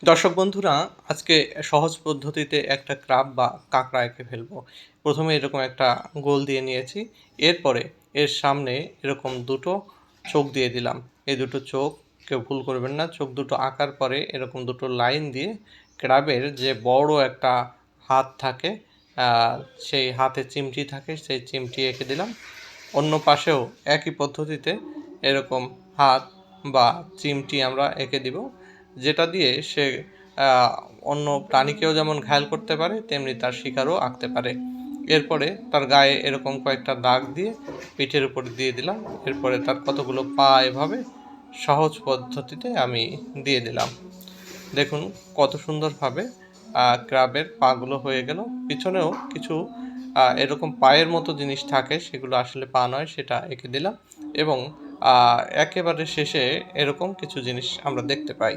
দর্শক বন্ধুরা, আজকে সহজ পদ্ধতিতে একটা ক্রাব বা কাঁকড়া এঁকে ফেলবো। প্রথমে এরকম একটা গোল দিয়ে নিয়েছি। এরপরে এর সামনে এরকম দুটো চোখ দিয়ে দিলাম। এই দুটো চোখ কেউ ভুল করবেন না। চোখ দুটো আঁকার পরে এরকম দুটো লাইন দিয়ে ক্রাবের যে বড় একটা হাত থাকে, সেই হাতে চিমটি থাকে, সেই চিমটি এঁকে দিলাম। অন্য পাশেও একই পদ্ধতিতে এরকম হাত বা চিমটি আমরা এঁকে দিব, যেটা দিয়ে সে অন্য প্রাণীকেও যেমন ঘায়েল করতে পারে, তেমনি তার শিকারও আঁকতে পারে। এরপরে তার গায়ে এরকম কয়েকটা দাগ দিয়ে পিঠের উপর দিয়ে দিলাম। এরপরে তার কতগুলো পা এভাবে সহজ পদ্ধতিতে আমি দিয়ে দিলাম। দেখুন কত সুন্দরভাবে ক্রাবের পাগুলো হয়ে গেল। পিছনেও কিছু এরকম পায়ের মতো জিনিস থাকে, সেগুলো আসলে পা নয়, সেটা এঁকে দিলাম এবং একেবারে শেষে এরকম কিছু জিনিস আমরা দেখতে পাই।